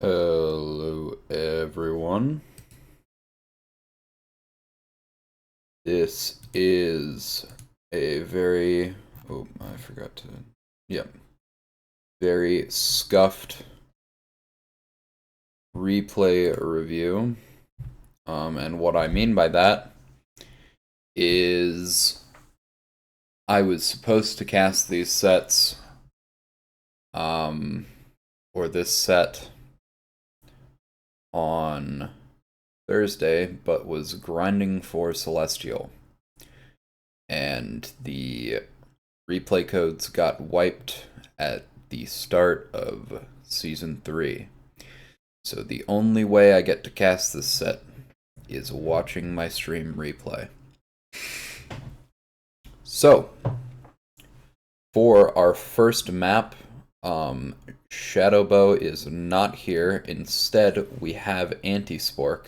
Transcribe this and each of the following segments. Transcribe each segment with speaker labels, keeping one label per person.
Speaker 1: Hello, everyone. This is a very, I forgot to, very scuffed replay review. And what I mean by that is I was supposed to cast these sets, or this set on Thursday, but was grinding for Celestial. And the replay codes got wiped at the start of Season 3. So the only way I get to cast this set is watching my stream replay. So, for our first map, Shadowbow is not here. Instead, we have Anti-Spork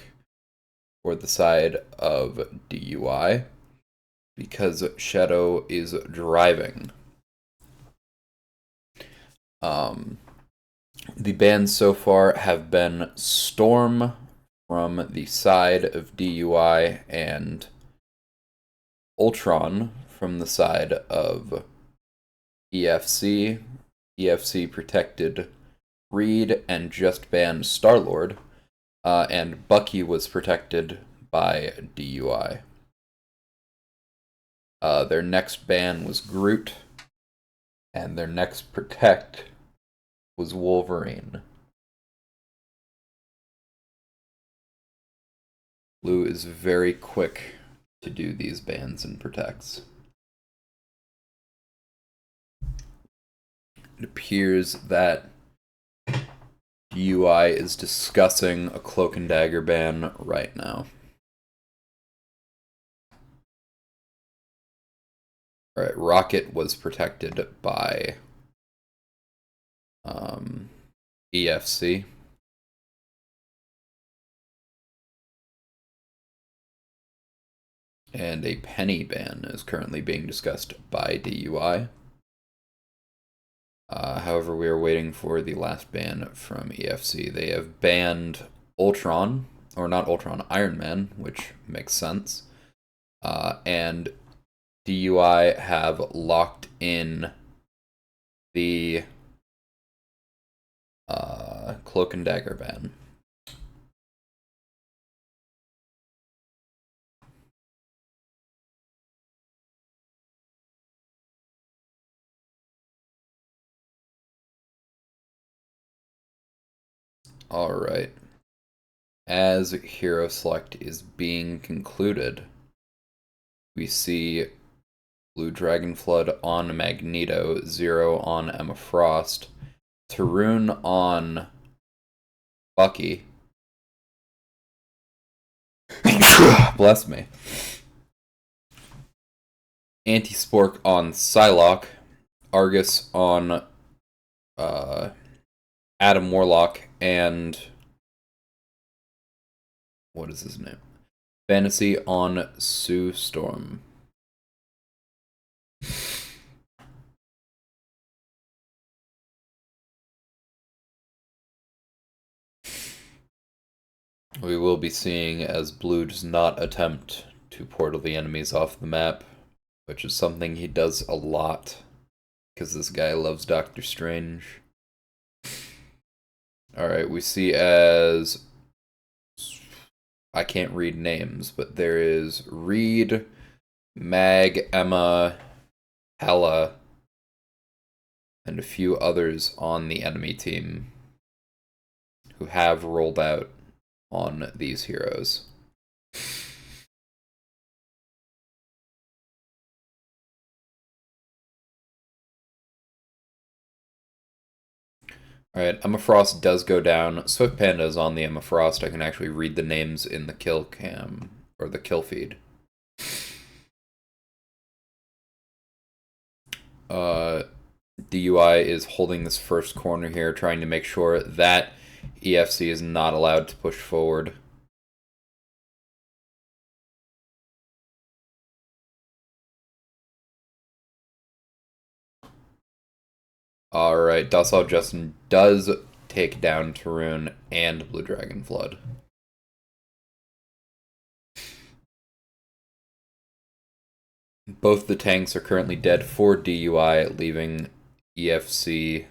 Speaker 1: for the side of DUI because Shadow is driving. The bans so far have been Storm from the side of DUI and Ultron from the side of EFC. EFC protected Reed and just banned Star-Lord, and Bucky was protected by DUI. Their next ban was Groot, and their next protect was Wolverine. Blue is very quick to do these bans and protects. It appears that UI is discussing a Cloak and Dagger ban right now. Alright, Rocket was protected by EFC. And a Penny ban is currently being discussed by DUI. However, we are waiting for the last ban from EFC. They have banned Ultron, or not Ultron, Iron Man, which makes sense. And DUI have locked in the Cloak and Dagger ban. Alright. As Hero Select is being concluded, we see Blue Dragon Flood on Magneto, Zero on Emma Frost, Tarun on Bucky. Bless me. Anti-Spork on Psylocke, Argus on Adam Warlock, and what is his name? Fantasy on Sue Storm. We will be seeing as Blue does not attempt to portal the enemies off the map, which is something he does a lot, because this guy loves Doctor Strange. Alright, we see as... I can't read names, but there is Reed, Mag, Emma, Hela, and a few others on the enemy team who have rolled out on these heroes. Alright, Emma Frost does go down. Swift Panda is on the Emma Frost. I can actually read the names in the kill cam, or the kill feed. DUI is holding this first corner here, trying to make sure that EFC is not allowed to push forward. Alright, Docile Justin does take down Tarun and Blue Dragon Flood. Both the tanks are currently dead for DUI, leaving EFC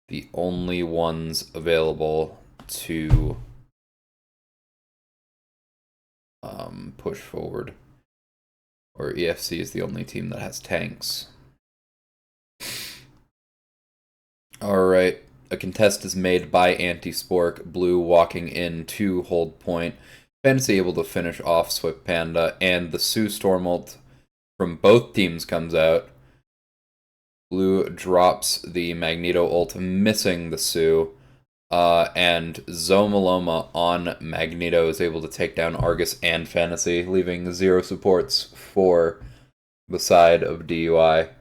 Speaker 1: the only ones available to push forward. Or EFC is the only team that has tanks. Alright, a contest is made by Anti-Spork, Blue walking in to hold point. Fantasy able to finish off Swift Panda, and the Sioux Storm ult from both teams comes out. Blue drops the Magneto ult, missing the Sioux. And Zomaloma on Magneto is able to take down Argus and Fantasy, leaving 0 supports for the side of DUI.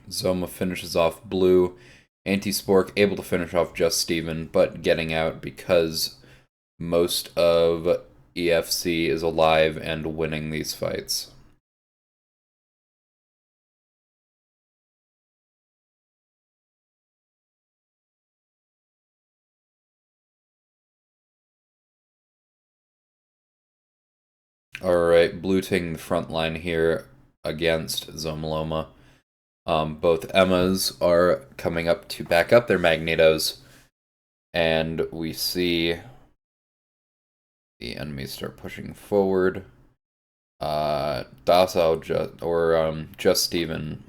Speaker 1: Zoma finishes off Blue. Anti-Spork able to finish off just Steven, but getting out because most of EFC is alive and winning these fights. Alright, Blue taking the front line here against Zomaloma. Both Emmas are coming up to back up their Magnetos, and we see the enemies start pushing forward. Just Steven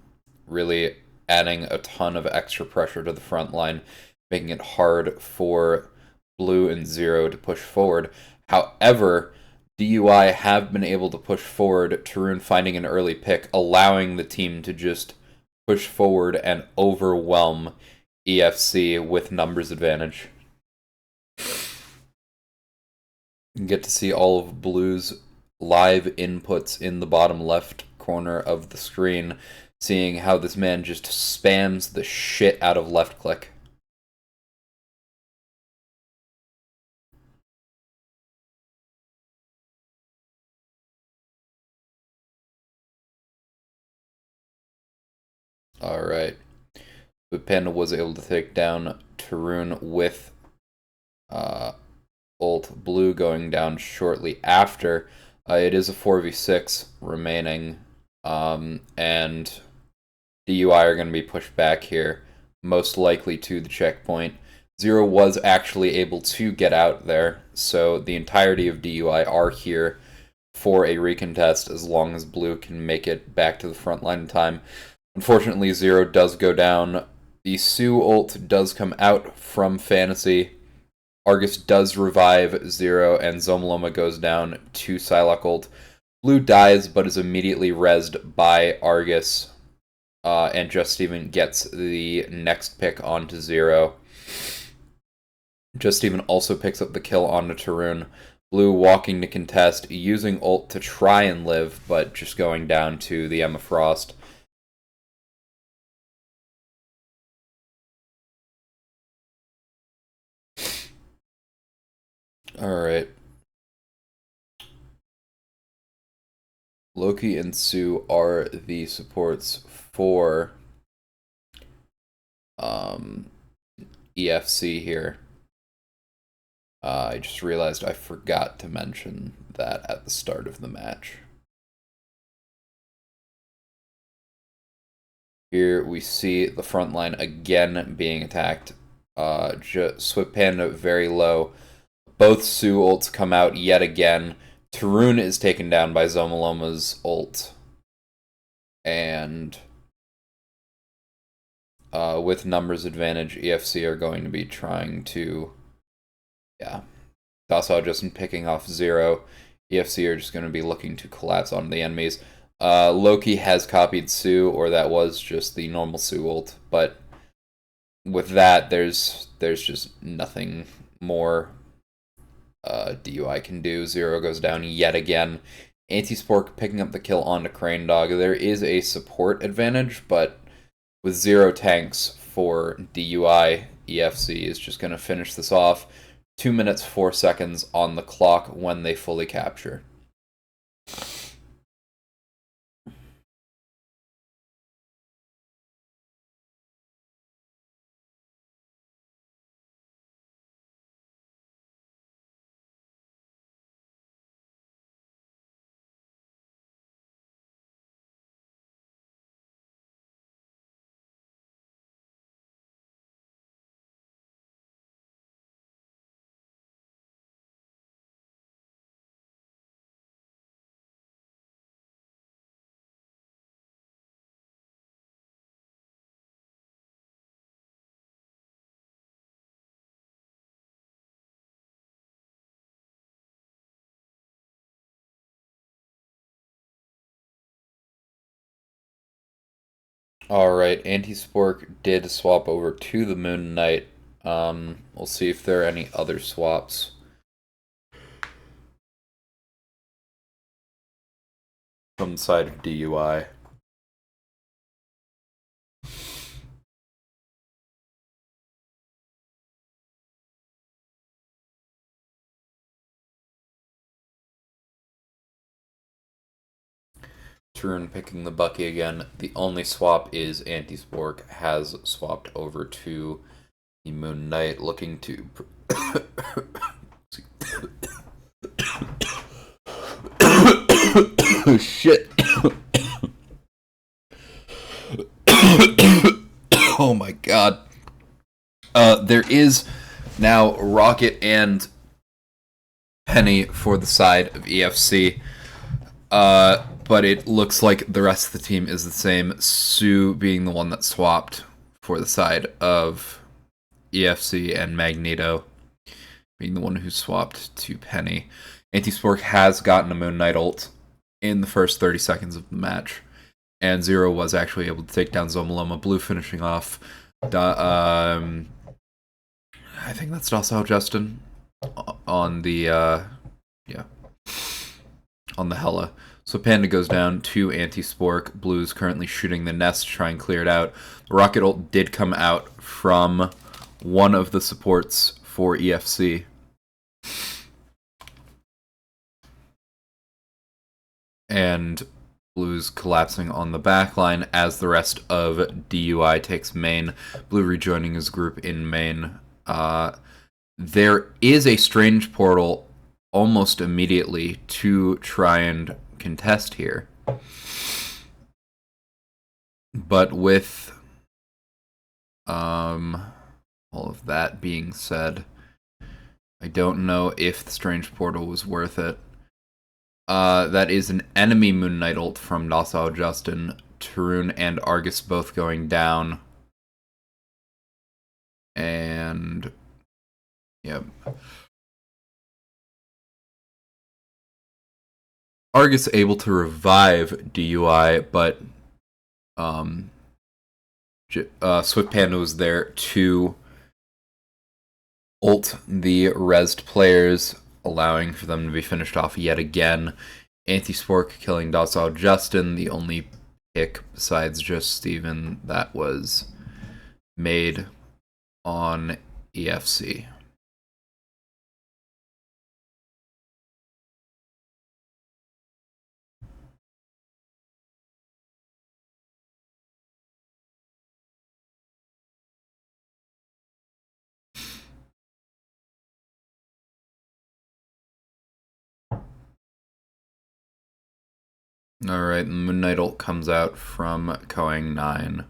Speaker 1: really adding a ton of extra pressure to the front line, making it hard for Blue and 0 to push forward. However, DUI have been able to push forward, Tarun finding an early pick, allowing the team to just push forward and overwhelm EFC with numbers advantage. You can get to see all of Blue's live inputs in the bottom left corner of the screen, seeing how this man just spams the shit out of left click. Alright. But Panda was able to take down Tarun with ult. Blue going down shortly after. It is a 4v6 remaining, and DUI are going to be pushed back here, most likely to the checkpoint. 0 was actually able to get out there, so the entirety of DUI are here for a recontest as long as Blue can make it back to the front line in time. Unfortunately, 0 does go down. The Sioux ult does come out from Fantasy. Argus does revive 0, and Zomaloma goes down to Psylocke ult. Blue dies, but is immediately rezzed by Argus, and Just Steven gets the next pick onto 0. Just Steven also picks up the kill onto Tarun. Blue walking to contest, using ult to try and live, but just going down to the Emma Frost. Alright. Loki and Sue are the supports for EFC here. I just realized I forgot to mention that at the start of the match. Here we see the front line again being attacked. Swift Panda very low. Both Sioux ults come out yet again. Tarun is taken down by Zomaloma's ult. And with numbers advantage, EFC are going to be trying to... Yeah. Dassault just picking off 0. EFC are just going to be looking to collapse onto the enemies. Loki has copied Sioux, or that was just the normal Sioux ult. But with that, there's just nothing more DUI can do. 0 goes down yet again. Anti-Spork picking up the kill onto Crane Dog. There is a support advantage, but with 0 tanks for DUI, EFC is just going to finish this off. 2 minutes, 4 seconds on the clock when they fully capture. Alright, Anti-Spork did swap over to the Moon Knight. We'll see if there are any other swaps from the side of DUI. Turn picking the Bucky again. The only swap is Anti-Spork has swapped over to the Moon Knight, looking to... Shit. Oh my god. There is now Rocket and Penny for the side of EFC. But it looks like the rest of the team is the same. Sue being the one that swapped for the side of EFC, and Magneto being the one who swapped to Penny. Anti-Spork has gotten a Moon Knight ult in the first 30 seconds of the match, and Zero was actually able to take down Zomaloma. Blue finishing off. I think that's Docile Justin on the on the Hella. So Panda goes down to Anti-Spork. Blue's currently shooting the nest to try and clear it out. The Rocket ult did come out from one of the supports for EFC. And Blue's collapsing on the backline as the rest of DUI takes main. Blue rejoining his group in main. There is a strange portal almost immediately to try and contest here. But with all of that being said, I don't know if the strange portal was worth it. That is an enemy Moon Knight ult from Docile Justin. Tarun and Argus both going down. And yep. Argus able to revive DUI, but Swift Panda was there to ult the rezzed players, allowing for them to be finished off yet again. Anti-Spork killing Docile Justin, the only pick besides just Steven that was made on EFC. Alright, the Moon Knight ult comes out from Koang 9.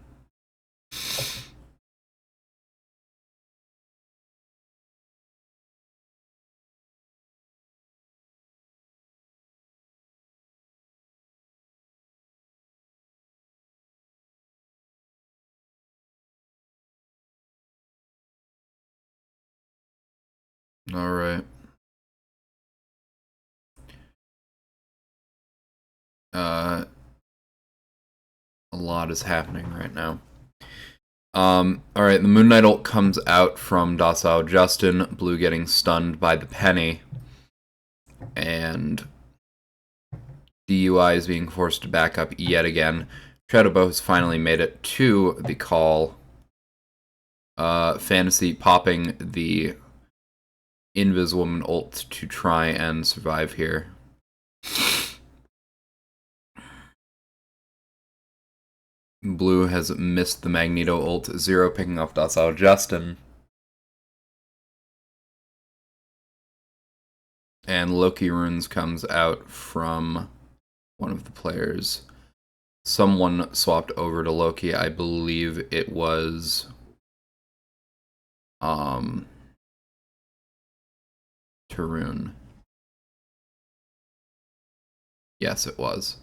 Speaker 1: Alright. A lot is happening right now. Alright, the Moon Knight ult comes out from Docile Justin, Blue getting stunned by the Penny, and DUI is being forced to back up yet again. Shadowbow has finally made it to the call. Fantasy popping the Invis Woman ult to try and survive here. Blue has missed the Magneto ult. Zero picking off Docile Justin. And Loki Runes comes out from one of the players. Someone swapped over to Loki. I believe it was Tarun. Yes, it was.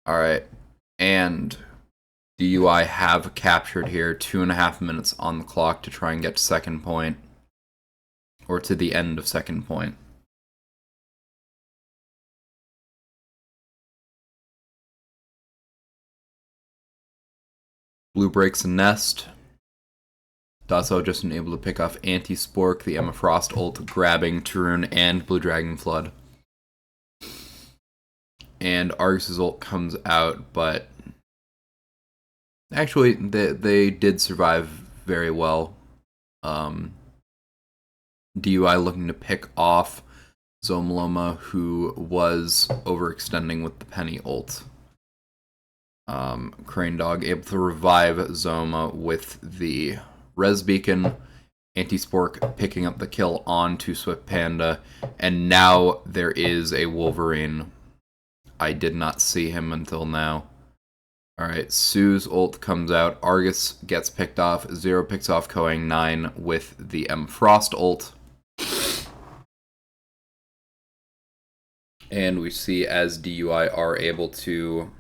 Speaker 1: Alright. And DUI have captured here 2.5 minutes on the clock to try and get to second point. Or to the end of second point. Blue breaks a nest. Dasso just able to pick off Anti-Spork, the Emma Frost ult, grabbing Tarun and Blue Dragon Flood. And Argus's ult comes out, but actually they did survive very well. DUI looking to pick off Zomloma, who was overextending with the Penny ult. Crane Dog able to revive Zoma with the Res Beacon. Anti-Spork picking up the kill onto Swift Panda. And now there is a Wolverine. I did not see him until now. Alright, Sue's ult comes out. Argus gets picked off. Zero picks off Koang 9 with the M Frost ult. And we see as DUI are able to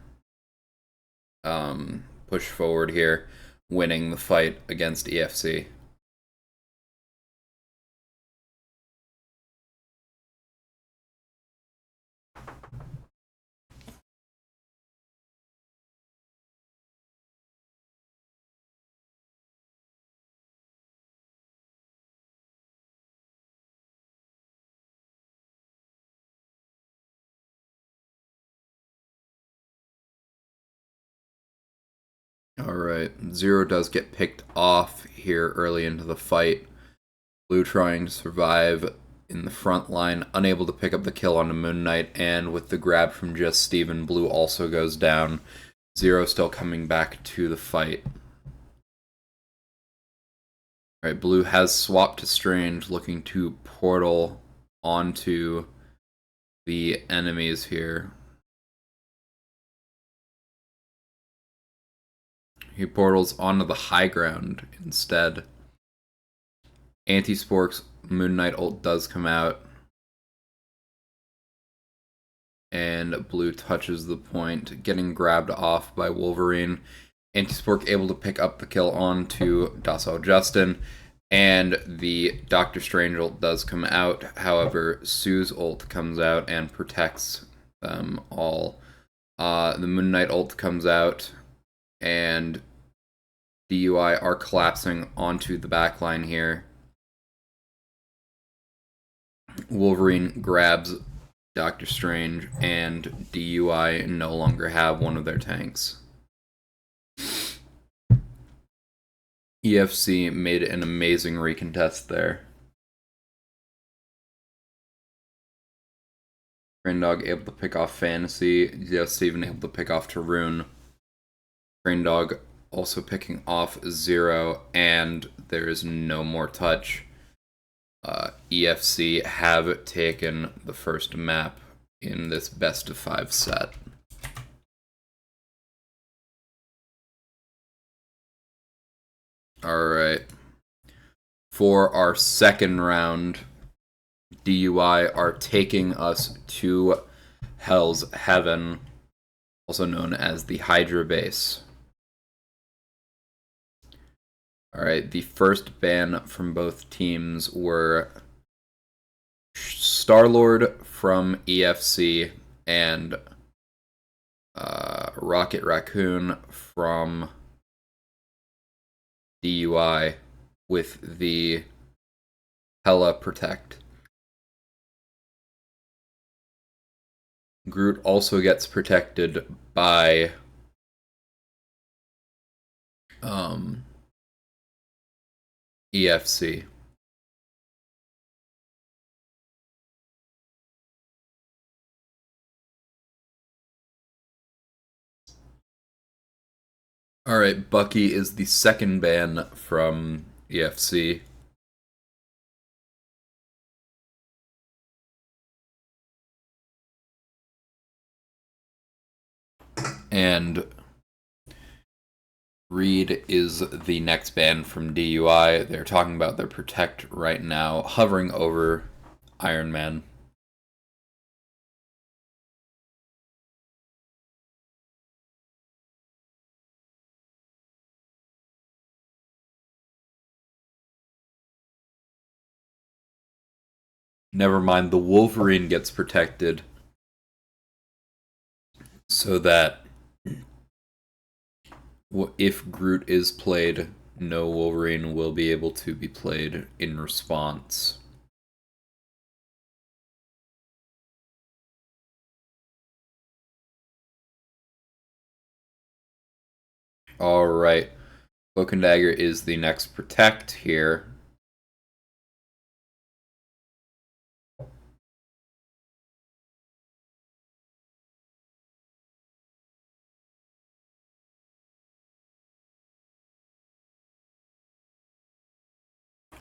Speaker 1: push forward here, winning the fight against EFC. Alright, Zero does get picked off here early into the fight. Blue trying to survive in the front line, unable to pick up the kill on Moon Knight, and with the grab from just Steven, Blue also goes down. Zero still coming back to the fight. Alright, Blue has swapped to Strange, looking to portal onto the enemies here. He portals onto the high ground instead. Anti-Spork's Moon Knight ult does come out. And Blue touches the point, getting grabbed off by Wolverine. Anti-Spork able to pick up the kill onto Docile Justin. And the Doctor Strange ult does come out. However, Sue's ult comes out and protects them all. The Moon Knight ult comes out. And DUI are collapsing onto the backline here. Wolverine grabs Doctor Strange, and DUI no longer have one of their tanks. EFC made an amazing recontest there. Dog able to pick off Fantasy. Steven able to pick off Tarun. Dog also picking off Zero, and there is no more touch. EFC have taken the first map in this best of 5 set. Alright. For our second round, DUI are taking us to Hell's Heaven, also known as the Hydra base. Alright, the first ban from both teams were Star-Lord from EFC and Rocket Raccoon from DUI with the Hella Protect. Groot also gets protected by EFC. Alright, Bucky is the second ban from EFC. And Reed is the next ban from DUI. They're talking about their Protect right now, hovering over Iron Man. Never mind, the Wolverine gets protected so that If Groot is played, no Wolverine will be able to be played in response. Alright. Cloak and Dagger is the next protect here.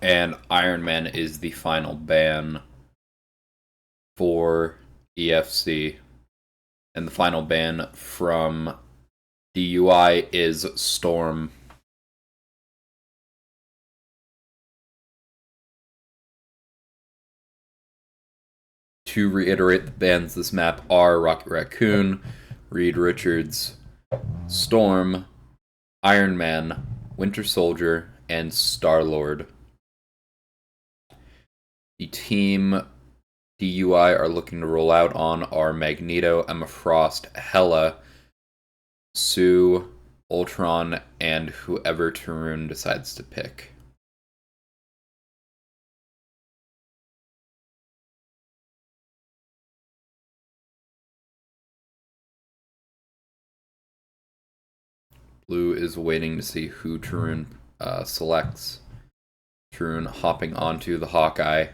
Speaker 1: And Iron Man is the final ban for EFC. And the final ban from DUI is Storm. To reiterate, the bans this map are Rocket Raccoon, Reed Richards, Storm, Iron Man, Winter Soldier, and Star-Lord. The team DUI are looking to roll out on are Magneto, Emma Frost, Hela, Sue, Ultron, and whoever Tarun decides to pick. Blue is waiting to see who Tarun selects. Tarun hopping onto the Hawkeye.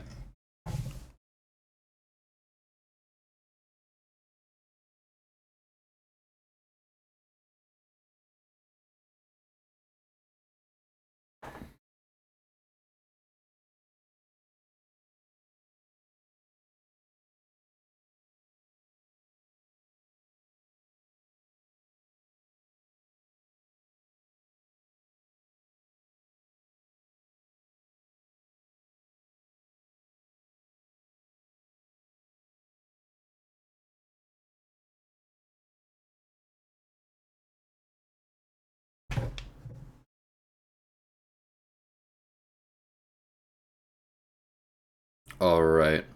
Speaker 1: Alright.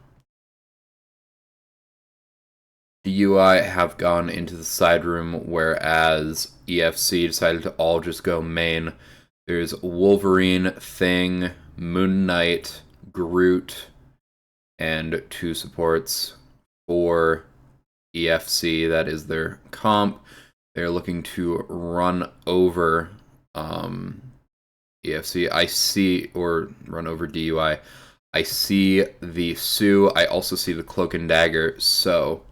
Speaker 1: DUI have gone into the side room, whereas EFC decided to all just go main. There's Wolverine, Thing, Moon Knight, Groot, and 2 supports for EFC. That is their comp. They're looking to run over EFC. I see, or run over DUI. I see the Sue. I also see the Cloak and Dagger. So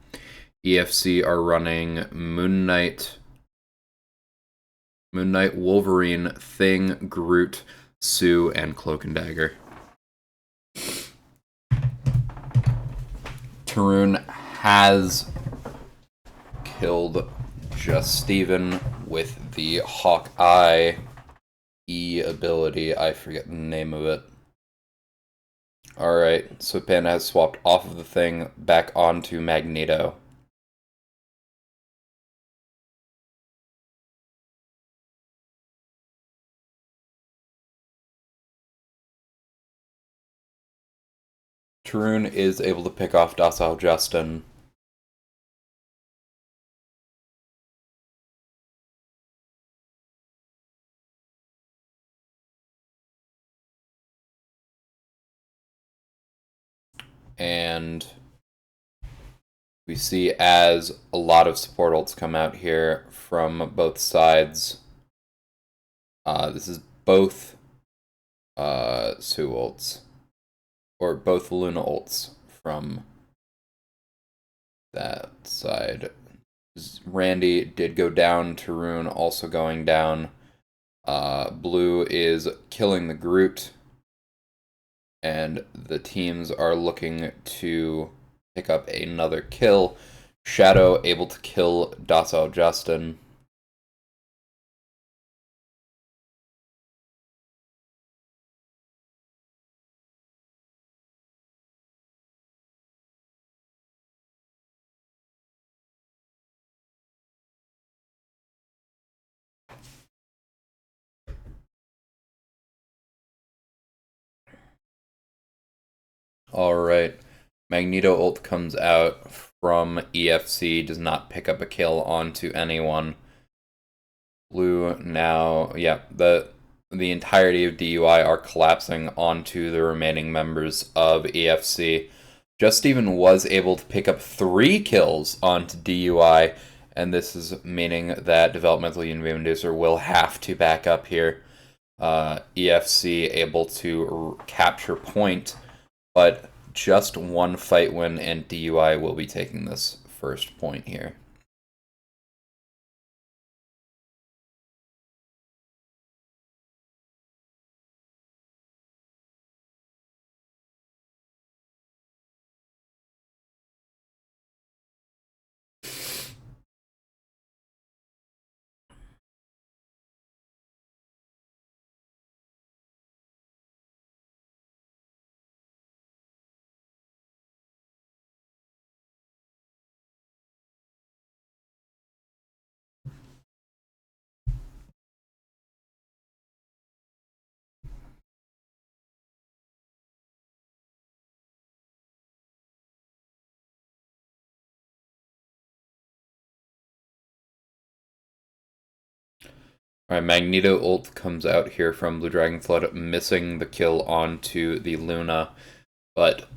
Speaker 1: EFC are running Moon Knight, Wolverine, Thing, Groot, Sue, and Cloak and Dagger. Tarun has killed Just Steven with the Hawkeye E ability. I forget the name of it. Alright, so Panda has swapped off of the Thing back onto Magneto. Tarun is able to pick off Docile Justin. And we see as a lot of support ults come out here from both sides. This is both Sue ults, or both Luna ults from that side. Randy did go down, Tarun also going down. Blue is killing the Groot, and the teams are looking to pick up another kill. Shadow able to kill Docile Justin. Alright. Magneto ult comes out from EFC, does not pick up a kill onto anyone. Blue now, yeah, the entirety of DUI are collapsing onto the remaining members of EFC. Just Steven was able to pick up 3 kills onto DUI, and this is meaning that Developmental Unibeam Inducer will have to back up here. EFC able to capture point, but just 1 fight win, and DUI will be taking this first point here. Alright, Magneto ult comes out here from Blue Dragon Flood, missing the kill onto the Luna, but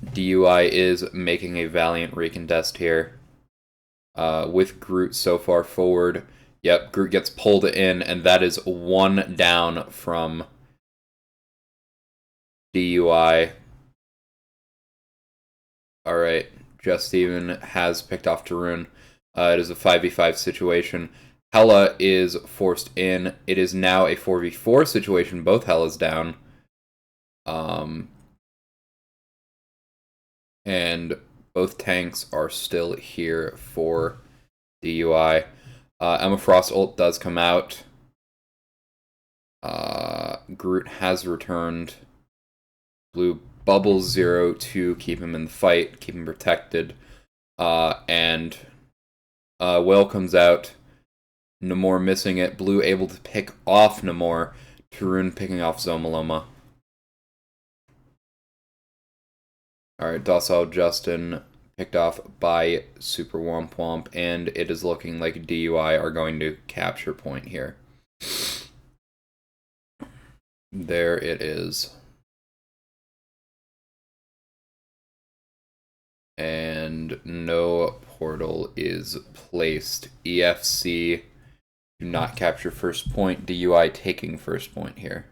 Speaker 1: DUI is making a valiant recontest here. With Groot so far forward. Yep, Groot gets pulled in, and that is 1 down from DUI. Alright, Just Steven has picked off Tarun. It is a 5v5 situation. Hela is forced in. It is now a 4v4 situation. Both Helas down. And both tanks are still here for DUI. Emma Frost ult does come out. Groot has returned. Blue bubbles 0 to keep him in the fight, keep him protected. And Whale comes out. Namor missing it. Blue able to pick off Namor. Tarun picking off Zomaloma. Alright, Docile Justin picked off by Super Womp Womp, and it is looking like DUI are going to capture point here. There it is. And no portal is placed. EFC do not capture first point. DUI taking first point here.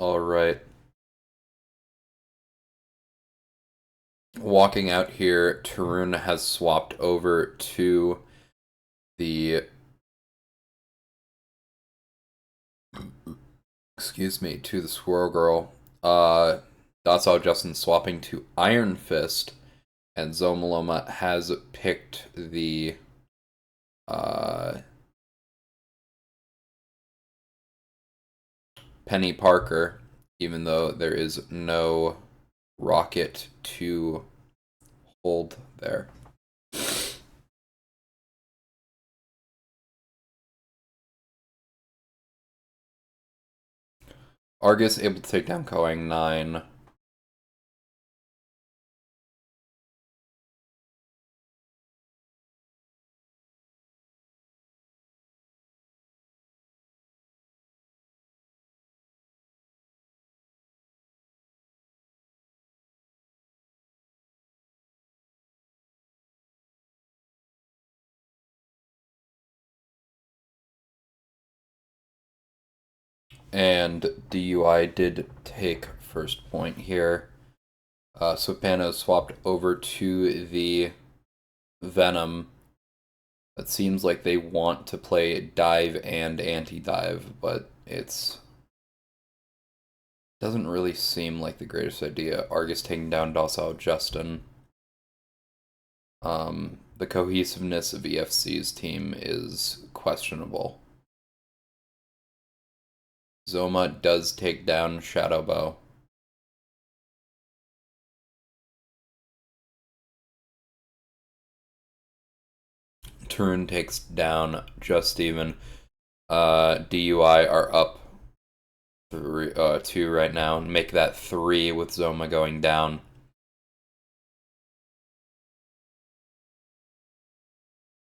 Speaker 1: Alright. Walking out here, Tarun has swapped over to the... Excuse me, to the Squirrel Girl. Docile Justin swapping to Iron Fist, and Zomaloma has picked the Penny Parker, even though there is no rocket to hold there. Argus able to take down Koang 9. And DUI did take first point here. Swipano swapped over to the Venom. It seems like they want to play dive and anti-dive, but it's doesn't really seem like the greatest idea. Argus taking down Docile Justin. The cohesiveness of EFC's team is questionable. Zoma does take down Shadowbow. Turn takes down Just Steven. DUI are up 2 right now. Make that 3 with Zoma going down.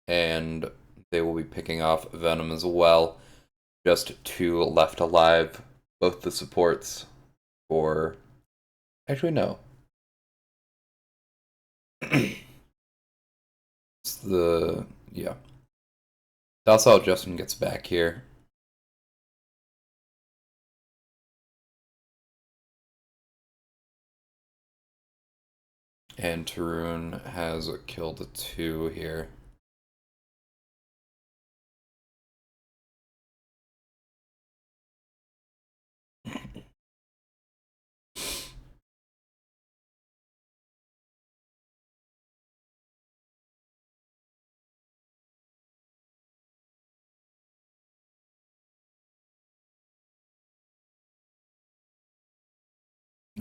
Speaker 1: And they will be picking off Venom as well. Just 2 left alive. Both the supports for... Actually, no. It's the... yeah. Docile Justin gets back here. And Tarun has killed 2 here.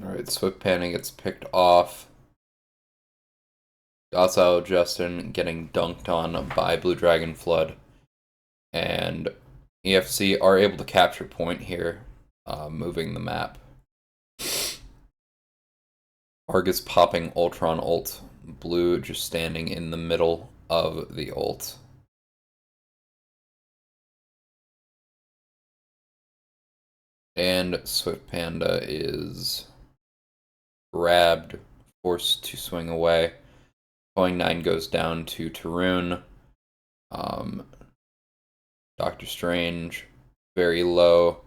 Speaker 1: Alright, Swift Panning gets picked off. Docile Justin getting dunked on by Blue Dragon Flood. And EFC are able to capture point here, moving the map. Argus popping Ultron ult. Blue just standing in the middle of the ult. And Swift Panda is grabbed, forced to swing away. Going 9 goes down to Tarun. Doctor Strange, very low,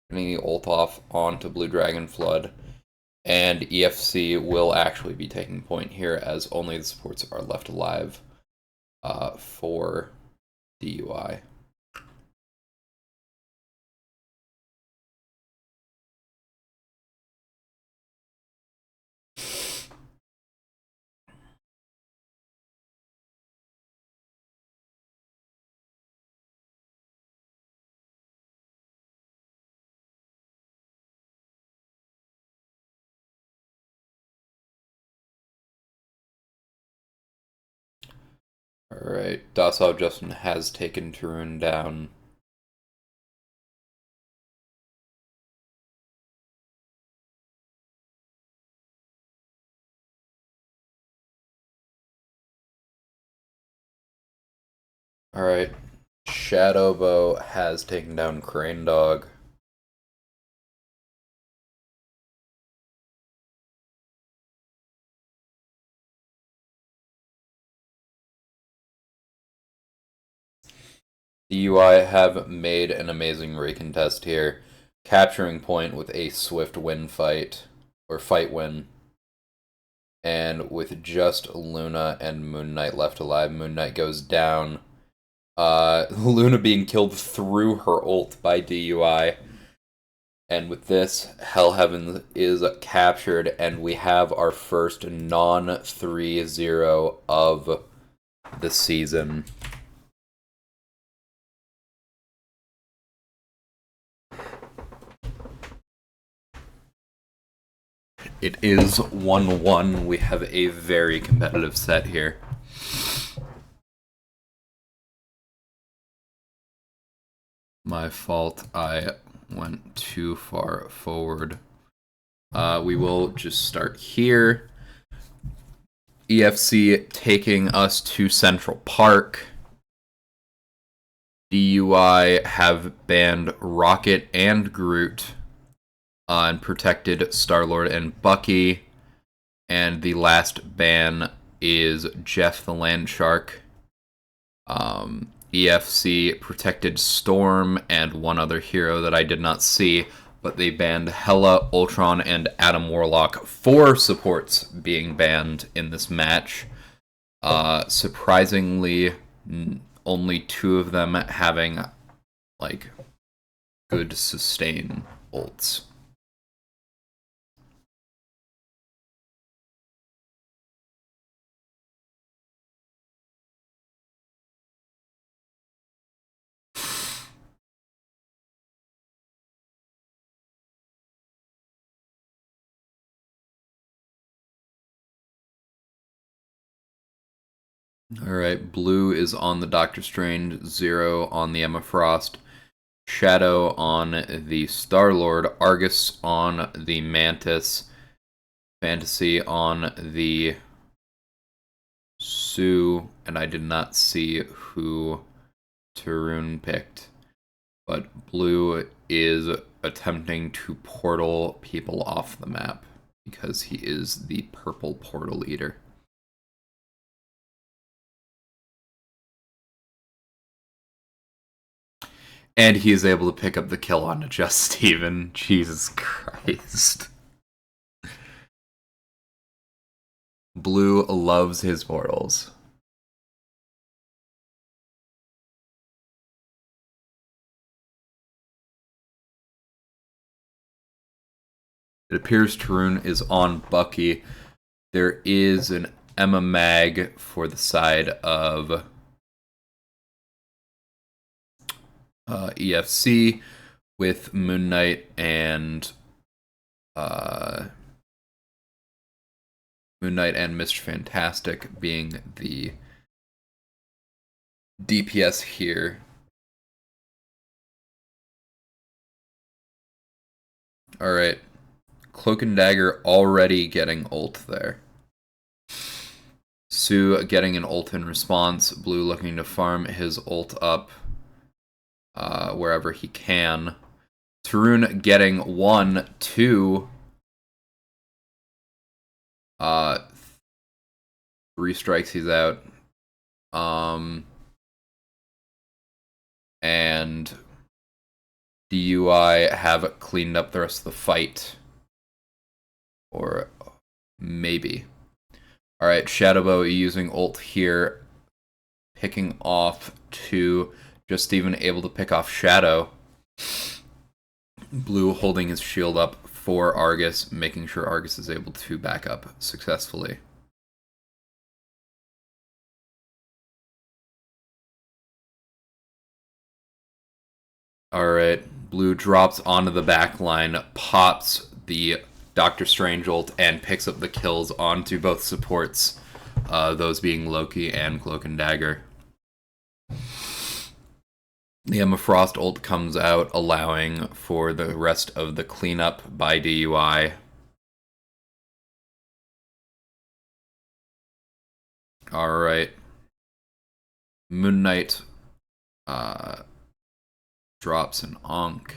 Speaker 1: getting the ult off onto Blue Dragon Flood. And EFC will actually be taking point here as only the supports are left alive for DUI. Alright, Docile Justin has taken Tarun down. Alright, Shadowbow has taken down Crane Dog. DUI have made an amazing recontest here, capturing point with a swift win fight, or fight win. And with just Luna and Moon Knight left alive, Moon Knight goes down. Luna being killed through her ult by DUI. And with this, Hell Heaven is captured, and we have our first non-3-0 of the season. It is 1-1. We have a very competitive set here. My fault, I went too far forward. We will just start here. EFC taking us to Central Park. DUI have banned Rocket and Groot and protected Star-Lord and Bucky. And the last ban is Jeff the Land Shark. EFC protected Storm and one other hero that I did not see, but they banned Hela, Ultron, and Adam Warlock. 4 supports being banned in this match. Surprisingly, only 2 of them having like good sustain ults. Alright, blue is on the Doctor Strange, 0 on the Emma Frost, Shadow on the Star-Lord, Argus on the Mantis, Fantasy on the Sue, and I did not see who Tarun picked. But blue is attempting to portal people off the map because he is the purple portal eater. And he is able to pick up the kill on Just Steven. Jesus Christ. Blue loves his portals. It appears Tarun is on Bucky. There is an Emma Mag for the side of EFC with Moon Knight and Mr. Fantastic being the DPS here. Alright. Cloak and Dagger already getting ult there. Sue getting an ult in response. Blue looking to farm his ult up wherever he can. Tarun getting 1, 2. 3 strikes, he's out. And DUI have cleaned up the rest of the fight. Or maybe. Alright, Shadowbow using ult here. Picking off 2. Just even able to pick off Shadow. Blue holding his shield up for Argus, making sure Argus is able to back up successfully. Alright, blue drops onto the back line, pops the Doctor Strange ult, and picks up the kills onto both supports, those being Loki and Cloak and Dagger. The Emma Frost ult comes out, allowing for the rest of the cleanup by DUI. Alright. Moon Knight drops an Ankh.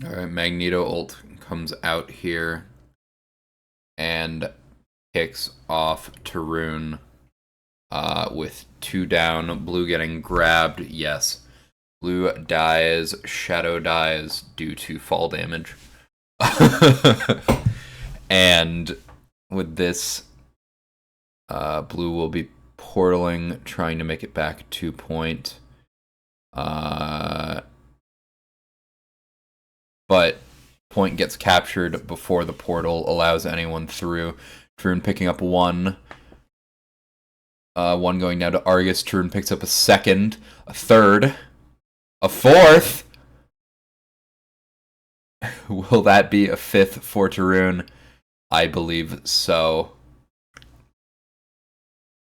Speaker 1: Alright, Magneto ult comes out here and picks off Tarun with 2 down. Blue getting grabbed, yes. Blue dies, Shadow dies due to fall damage. And with this, blue will be portaling, trying to make it back 2 point. But point gets captured before the portal allows anyone through. Tarun picking up 1. 1 going down to Argus. Tarun picks up a 2nd, a 3rd, a 4th. Will that be a 5th for Tarun? I believe so.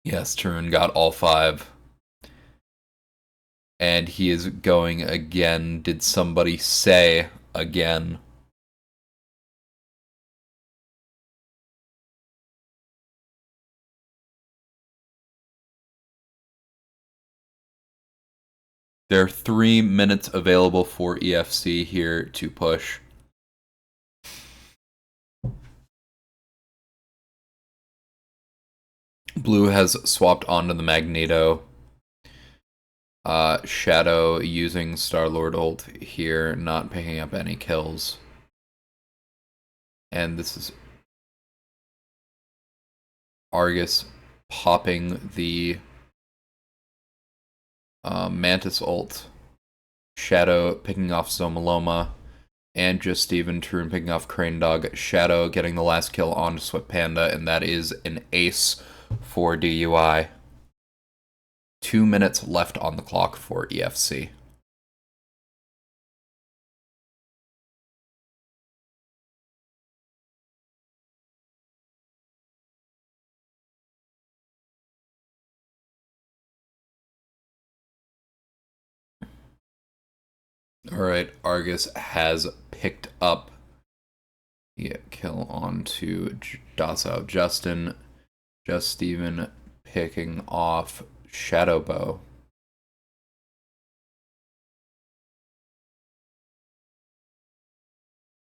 Speaker 1: Yes, Tarun got all 5. And he is going again. Did somebody say again? There are 3 minutes available for EFC here to push. Blue has swapped onto the Magneto. Shadow using Star-Lord ult here, not picking up any kills. And this is Argus popping the Mantis ult. Shadow picking off Zomaloma. And just Steven Troon picking off Crane Dog. Shadow getting the last kill on Sweat Panda, and that is an ace for DUI. 2 minutes left on the clock for EFC. Alright, Argus has picked up the kill onto Docile Justin. Just Steven picking off Shadowbow.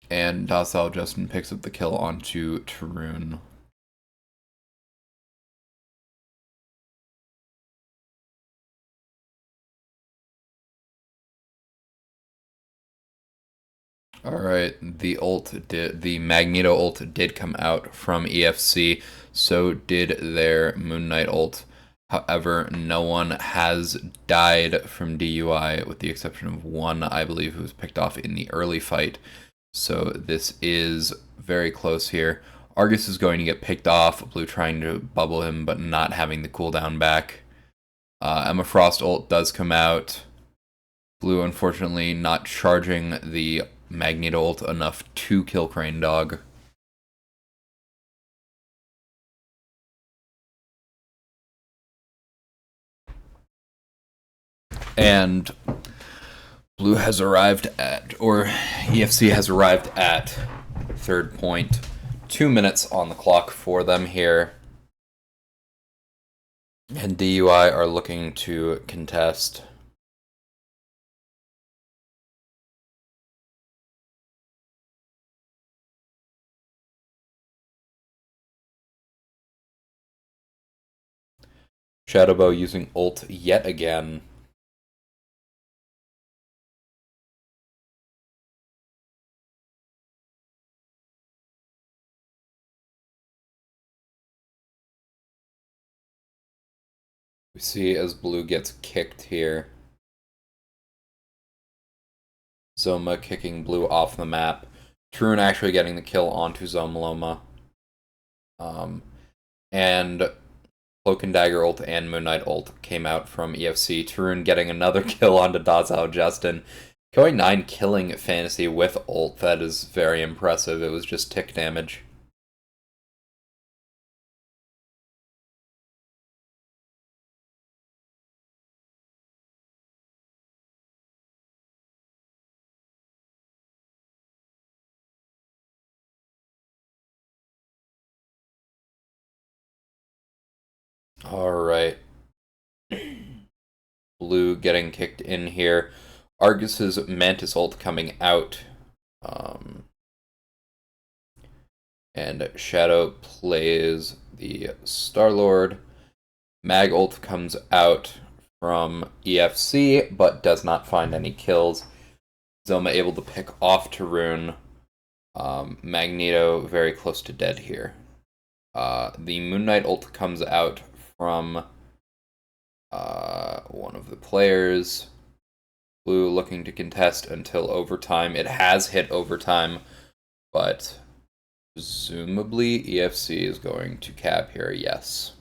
Speaker 1: And Docile Justin picks up the kill onto Tarun. Alright, the Magneto ult did come out from EFC, so did their Moon Knight ult. However, no one has died from DUI, with the exception of one, I believe, who was picked off in the early fight. So this is very close here. Argus is going to get picked off, Blue trying to bubble him, but not having the cooldown back. Emma Frost ult does come out. Blue, unfortunately, not charging the Magneto ult enough to kill Crane Dog. And Blue has arrived at, or EFC has arrived at third point. 2 minutes on the clock for them here. And DUI are looking to contest. Shadowbow using ult yet again. We see as Blue gets kicked here. Zoma kicking Blue off the map. Tarun actually getting the kill onto Zomaloma. And Cloak and Dagger ult and Moon Knight ult came out from EFC. Tarun getting another kill onto Docile Justin. Going 9 killing Fantasy with ult, that is very impressive. It was just tick damage. Alright. Blue getting kicked in here. Argus's Mantis ult coming out. And Shadow plays the Star-Lord. Mag ult comes out from EFC, but does not find any kills. Zoma able to pick off Tarun. Magneto very close to dead here. The Moon Knight ult comes out from one of the players. Blue looking to contest until overtime. It has hit overtime, but presumably EFC is going to cap here, yes.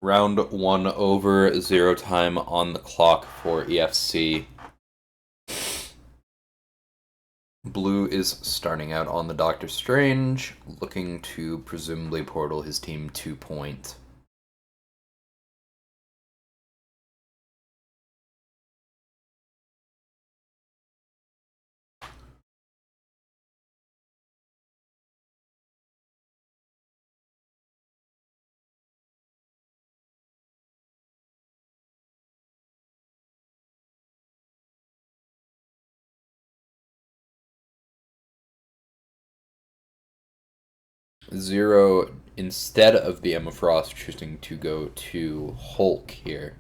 Speaker 1: Round 1 over, 0 time on the clock for EFC. Blue is starting out on the Doctor Strange, looking to presumably portal his team 2 point. Zero, instead of the Emma Frost, choosing to go to Hulk here.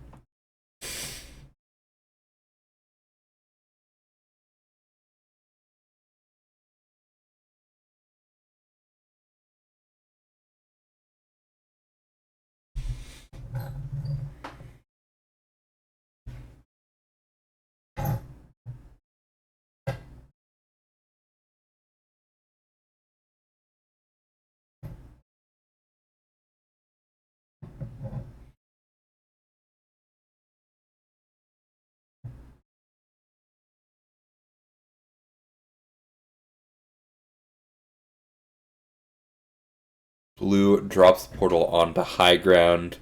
Speaker 1: Blue drops the portal onto high ground.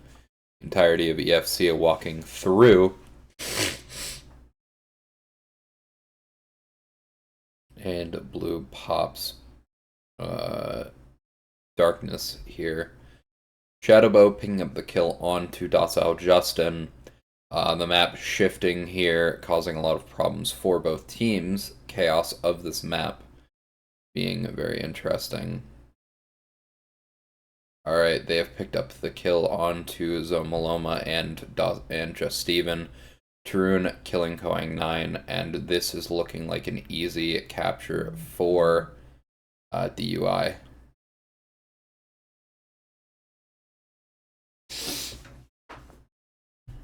Speaker 1: Entirety of EFC are walking through. And blue pops darkness here. Shadowbow picking up the kill onto Docile Justin. The map shifting here, causing a lot of problems for both teams. Chaos of this map being very interesting. Alright, they have picked up the kill onto Zomaloma and Just Steven. Tarun killing Koang 9, and this is looking like an easy capture for DUI.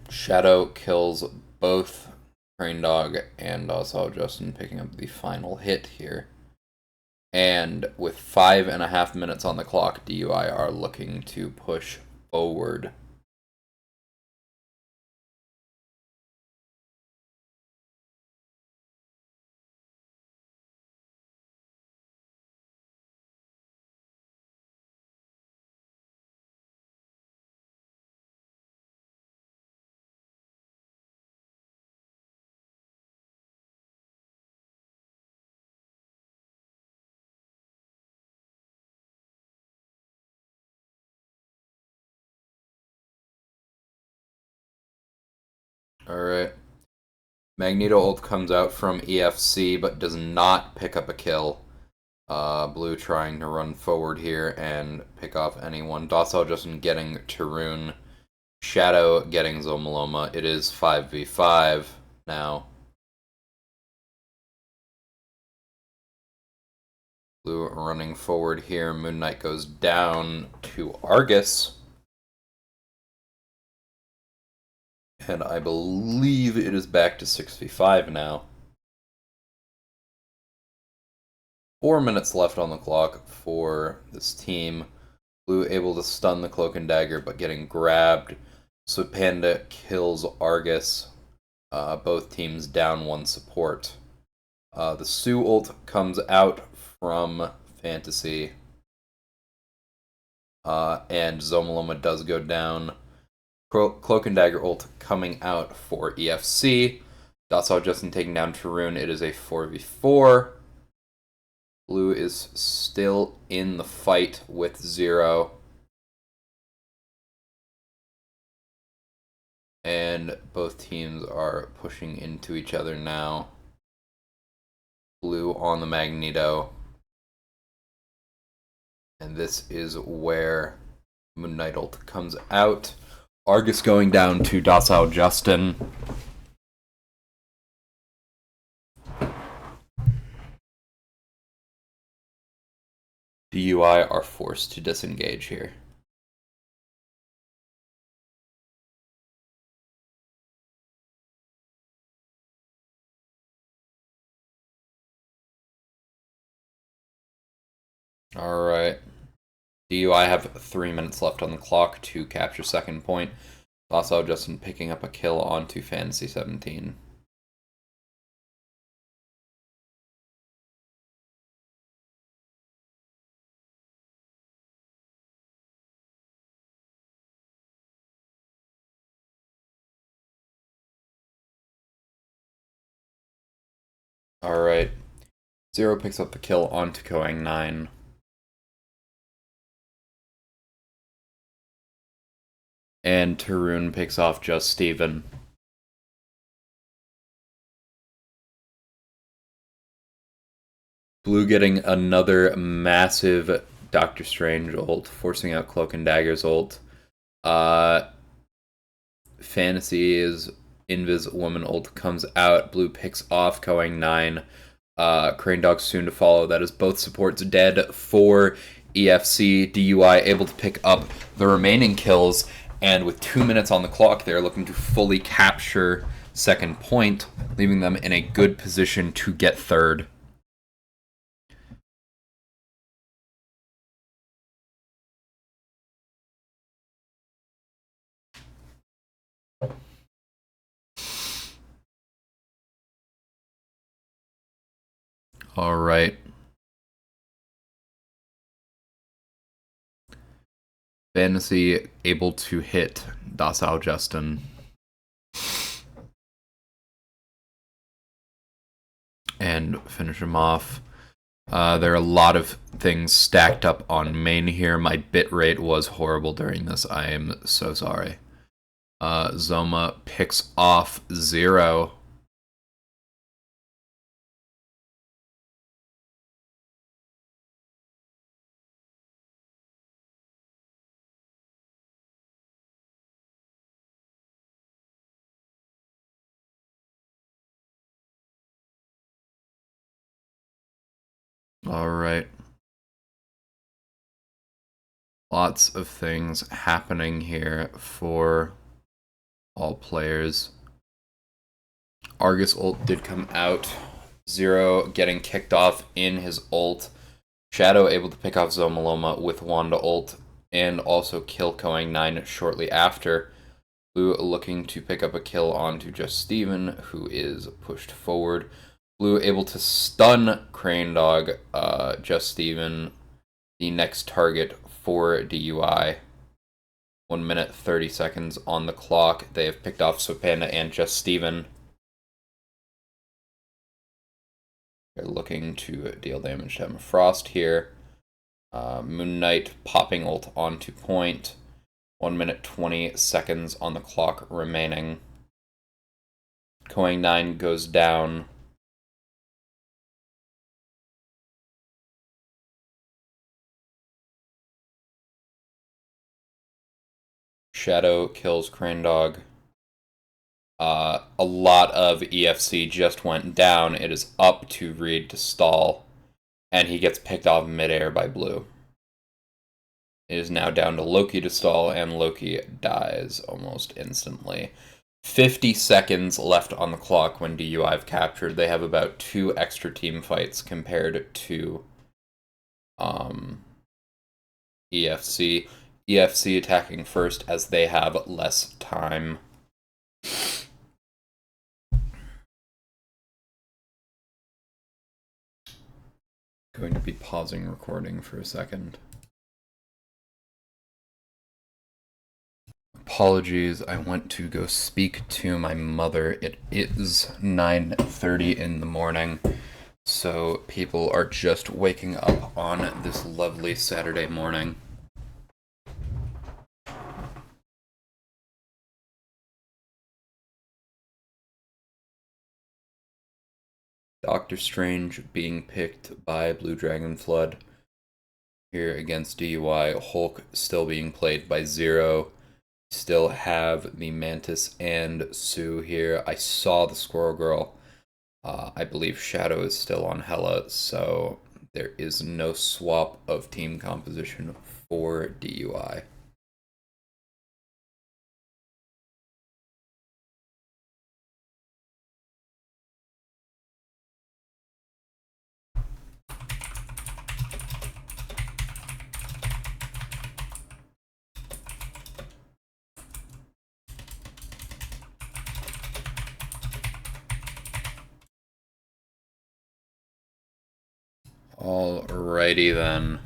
Speaker 1: Shadow kills both Crane Dog and Docile Justin, picking up the final hit here. And with 5.5 minutes on the clock, DUI are looking to push forward. Alright. Magneto ult comes out from EFC, but does not pick up a kill. Blue trying to run forward here and pick off anyone. Docile Justin getting Tarun. Shadow getting Zomaloma. It is 5v5 now. Blue running forward here. Moon Knight goes down to Argus. And I believe it is back to 6v5 now. 4 minutes left on the clock for this team. Blue able to stun the Cloak and Dagger, but getting grabbed. So Panda kills Argus. Both teams down one support. The Sue ult comes out from Fantasy. And Zomaloma does go down. Cloak and Dagger ult coming out for EFC. Docile Justin taking down Tarun. It is a 4v4. Blue is still in the fight with Zero. And both teams are pushing into each other now. Blue on the Magneto. And this is where Moon Knight ult comes out. Argus going down to Docile Justin. DUI are forced to disengage here. Alright. DUI have 3 minutes left on the clock to capture second point. Docile Justin picking up a kill onto Fantasy 17. Alright. Zero picks up the kill onto Koang 9. And Tarun picks off Just Steven. Blue getting another massive Doctor Strange ult, forcing out Cloak and Dagger's ult. Fantasy's Invis Woman ult comes out. Blue picks off, going 9. Crane Dog soon to follow. That is both supports dead for EFC. DUI able to pick up the remaining kills, and with 2 minutes on the clock, they're looking to fully capture second point, leaving them in a good position to get third. All right. Fantasy able to hit Docile Justin. And finish him off. There are a lot of things stacked up on main here. My bitrate was horrible during this. I am so sorry. Zoma picks off 0. All right. Lots of things happening here for all players. Argus ult did come out. 0 getting kicked off in his ult. Shadow able to pick off Zomaloma with Wanda ult and also kill Going 9 shortly after. Blue looking to pick up a kill onto Just Steven, who is pushed forward. Blue able to stun Crane Dog, Just Steven, the next target for DUI. 1 minute 30 seconds on the clock. They have picked off Sopanda and Just Steven. They're looking to deal damage to Emma Frost here. Moon Knight popping ult onto point. 1 minute 20 seconds on the clock remaining. Going 9 goes down. Shadow kills Crane Dog. A lot of EFC just went down. It is up to Reed to stall, and he gets picked off midair by Blue. It is now down to Loki to stall, and Loki dies almost instantly. 50 seconds left on the clock when DUI have captured. They have about 2 extra team fights compared to EFC. EFC attacking first as they have less time. Going to be pausing recording for a second. Apologies, I went to go speak to my mother. It is 9:30 in the morning, so people are just waking up on this lovely Saturday morning. Doctor Strange being picked by Blue Dragon Flood here against DUI. Hulk still being played by 0. Still have the Mantis and Sue here. I saw the Squirrel Girl. I believe Shadow is still on Hela, so there is no swap of team composition for DUI. Alrighty then.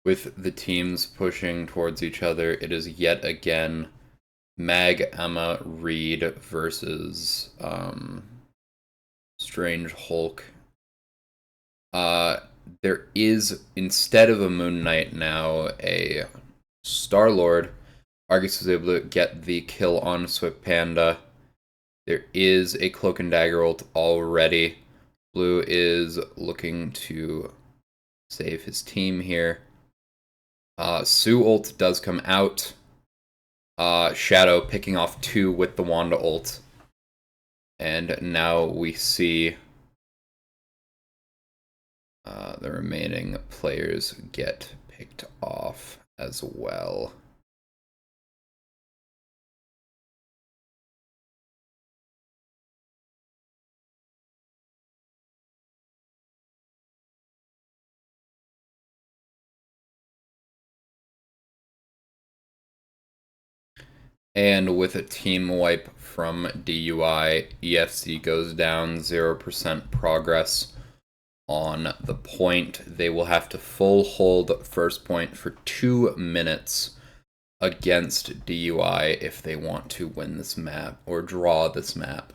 Speaker 1: With the teams pushing towards each other, it is yet again Mag, Emma, Reed versus Strange Hulk. There is, instead of a Moon Knight now, a Star-Lord. Argus was able to get the kill on Swift Panda. There is a Cloak and Dagger ult already. Blue is looking to save his team here. Sue ult does come out. Shadow picking off 2 with the Wanda ult. And now we see the remaining players get picked off as well. And with a team wipe from DUI, EFC goes down 0% progress on the point. They will have to full hold first point for 2 minutes against DUI if they want to win this map or draw this map.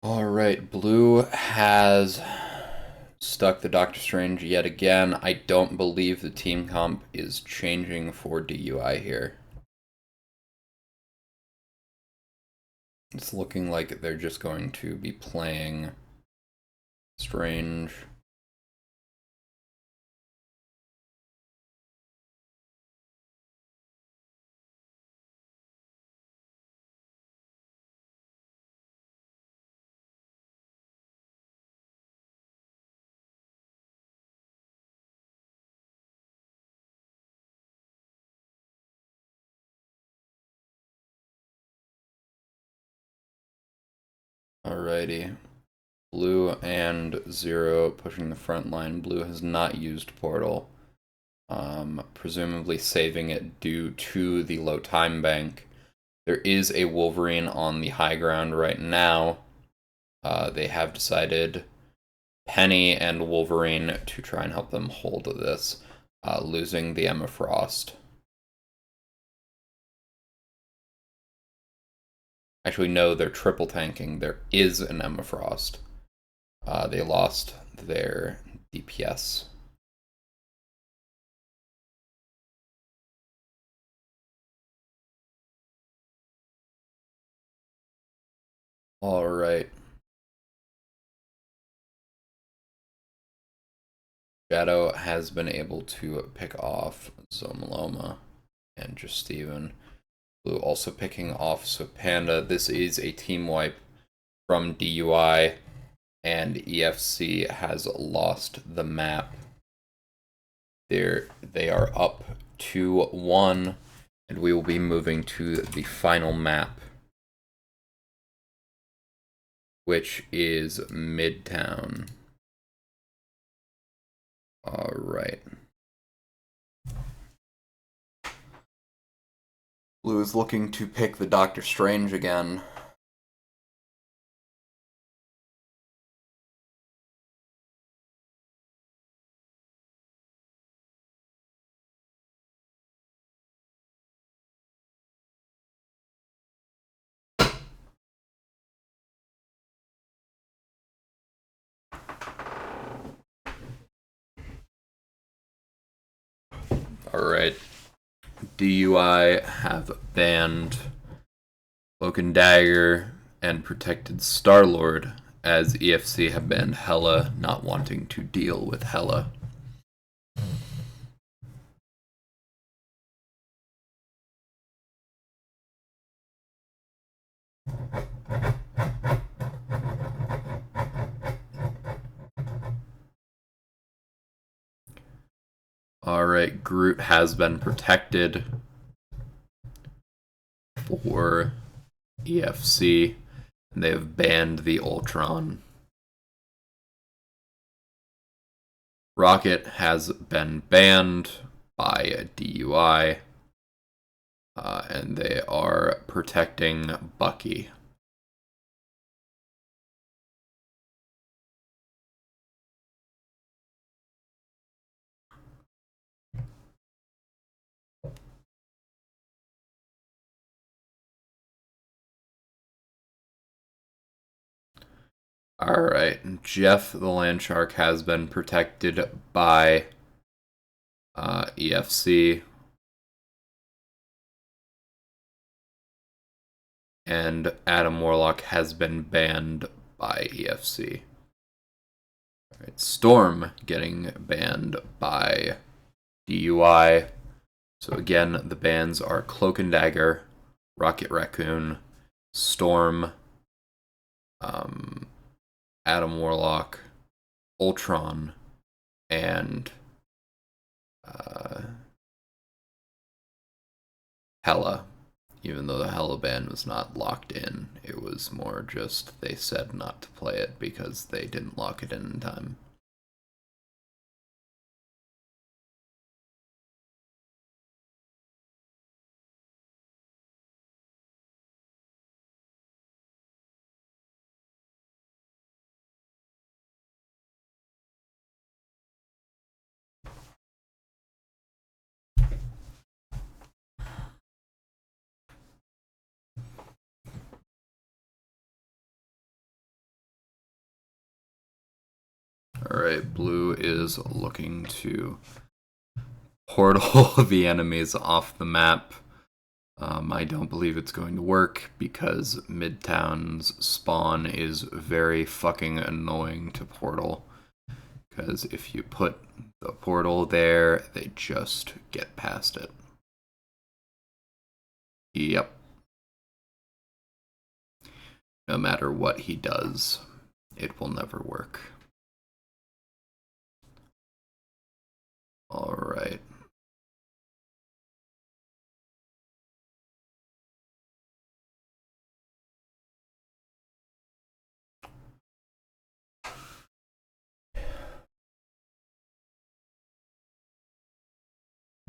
Speaker 1: Alright, Blue has stuck the Doctor Strange yet again. I don't believe the team comp is changing for DUI here. It's looking like they're just going to be playing Strange. Alrighty. Blue and Zero pushing the front line. Blue has not used Portal. Presumably saving it due to the low time bank. There is a Wolverine on the high ground right now. They have decided Penny and Wolverine to try and help them hold this, losing the Emma Frost. Actually, no, they're triple tanking. There is an Emma Frost. They lost their DPS. Alright. Shadow has been able to pick off Zomaloma and just Steven. Blue also picking off Panda. This is a team wipe from DUI, and EFC has lost the map. They are up 2-1, and we will be moving to the final map, which is Midtown. Alright. Blue is looking to pick the Doctor Strange again. Alright. DUI have banned Cloak and Dagger and protected Star-Lord, as EFC have banned Hela, not wanting to deal with Hela. Alright, Groot has been protected for EFC, and they have banned the Ultron. Rocket has been banned by DUI, and they are protecting Bucky. Alright, Jeff the Landshark has been protected by EFC. And Adam Warlock has been banned by EFC. Alright, Storm getting banned by DUI. So again, the bans are Cloak and Dagger, Rocket Raccoon, Storm, Adam Warlock, Ultron, and Hela. Even though the Hela ban was not locked in, it was more just they said not to play it because they didn't lock it in time. Alright, blue is looking to portal the enemies off the map. I don't believe it's going to work because Midtown's spawn is very fucking annoying to portal. Because if you put the portal there, they just get past it. Yep. No matter what he does, it will never work. Alright.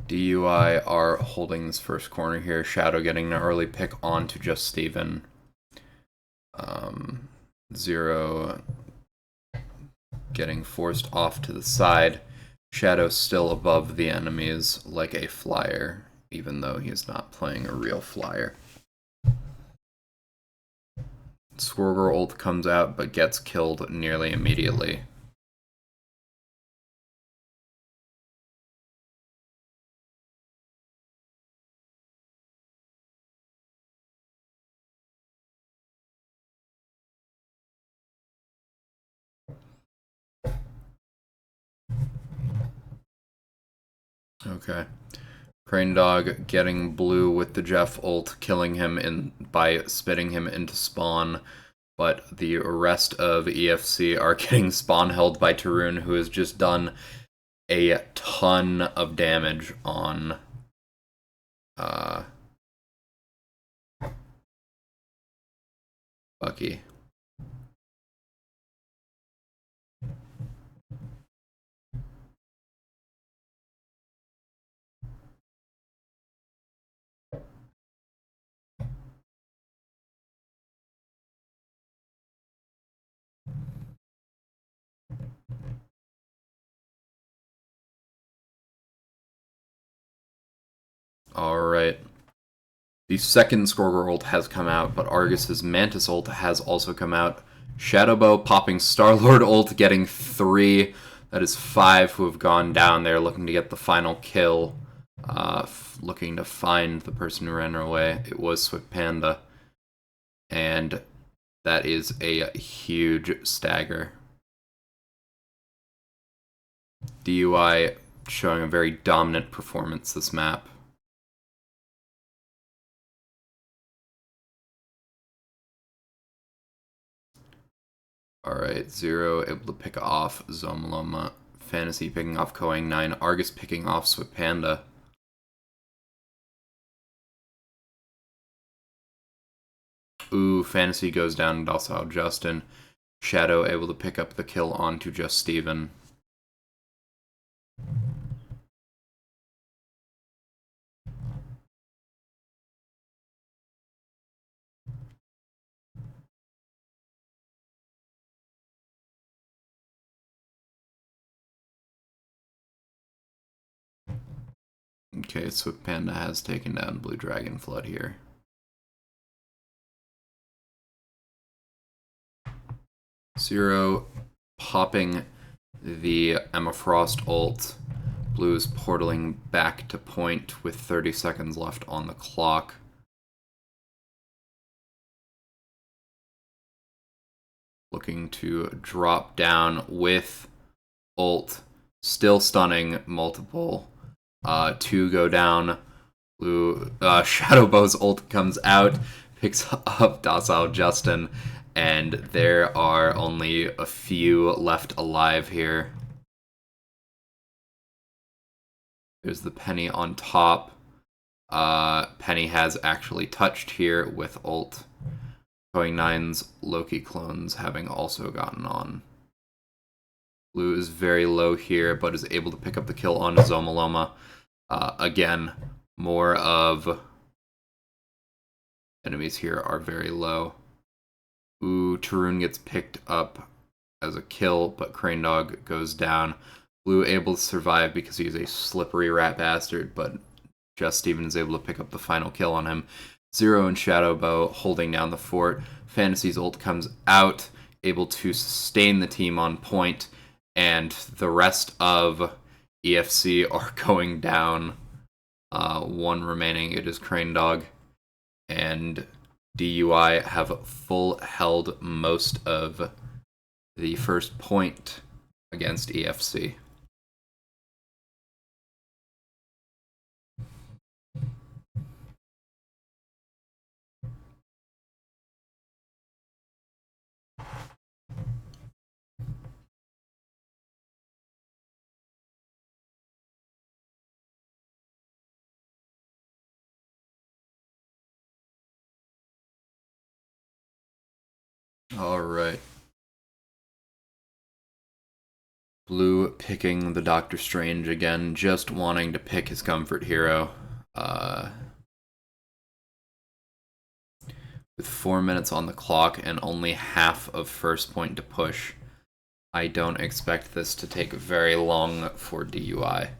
Speaker 1: DUI are holding this first corner here. Shadow getting an early pick onto just Steven. Zero getting forced off to the side. Shadow still above the enemies like a flyer, even though he's not playing a real flyer. Squirrel ult comes out but gets killed nearly immediately. Okay. Crane Dog getting blue with the Jeff ult, killing him by spitting him into spawn, but the rest of EFC are getting spawn held by Tarun, who has just done a ton of damage on Bucky. Alright. The second Skorgor ult has come out, but Argus's Mantis ult has also come out. Shadowbow popping Star-Lord ult, getting 3. That is 5 who have gone down there, looking to get the final kill. Looking to find the person who ran away. It was Swift Panda. And that is a huge stagger. DUI showing a very dominant performance this map. Alright, Zero able to pick off Zomloma. Fantasy picking off Koang 9. Argus picking off Swift Panda. Ooh, Fantasy goes down and also out Justin. Shadow able to pick up the kill onto just Steven. Okay, Swift Panda has taken down Blue Dragon Flood here. Zero popping the Emma Frost ult. Blue is portaling back to point with 30 seconds left on the clock. Looking to drop down with ult. Still stunning multiple. 2 go down. Blue Shadowbow's ult comes out, picks up Docile Justin, and there are only a few left alive here. There's the Penny on top. Penny has actually touched here with ult. Going 9's Loki clones having also gotten on. Blue is very low here, but is able to pick up the kill on Zomaloma. Again, more of enemies here are very low. Ooh, Tarun gets picked up as a kill, but Crane Dog goes down. Blue able to survive because he's a slippery rat bastard, but Just Steven is able to pick up the final kill on him. Zero and Shadowbow holding down the fort. Fantasy's ult comes out, able to sustain the team on point, and the rest of EFC are going down. One remaining, it is Crane Dog, and DUI have full held most of the first point against EFC. Alright. Blue picking the Doctor Strange again, just wanting to pick his comfort hero. With 4 minutes on the clock and only half of first point to push, I don't expect this to take very long for DUI.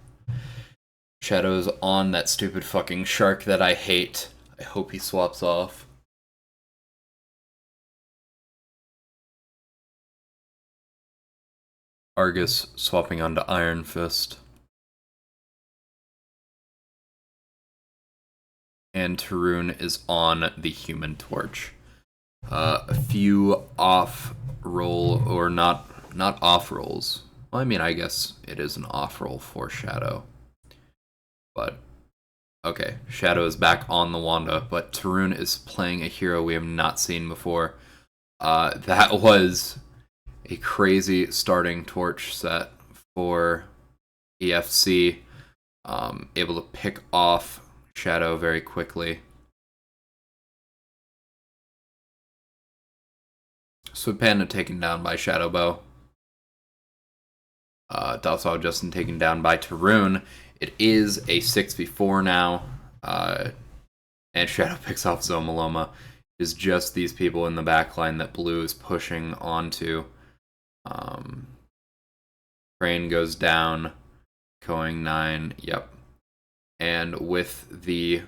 Speaker 1: Shadow's on that stupid fucking shark that I hate. I hope he swaps off. Argus swapping onto Iron Fist. And Tarun is on the Human Torch. A few off roll, or not off rolls. Well, I mean, I guess it is an off roll for Shadow. But, okay, Shadow is back on the Wanda, but Tarun is playing a hero we have not seen before. That was a crazy starting torch set for EFC. Able to pick off Shadow very quickly. Swift Panda taken down by Shadowbow. Docile Justin taken down by Tarun. It is a 6v4 now. And Shadow picks off Zomaloma. It is just these people in the backline that Blue is pushing onto. Crane goes down. Going 9. Yep. And with the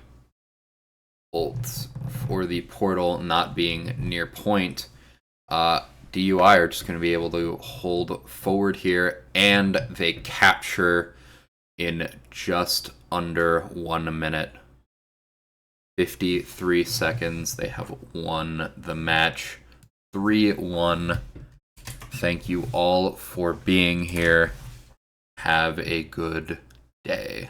Speaker 1: ults for the portal not being near point, DUI are just going to be able to hold forward here, and they capture in just under 1 minute. 53 seconds. They have won the match. 3-1. Thank you all for being here. Have a good day.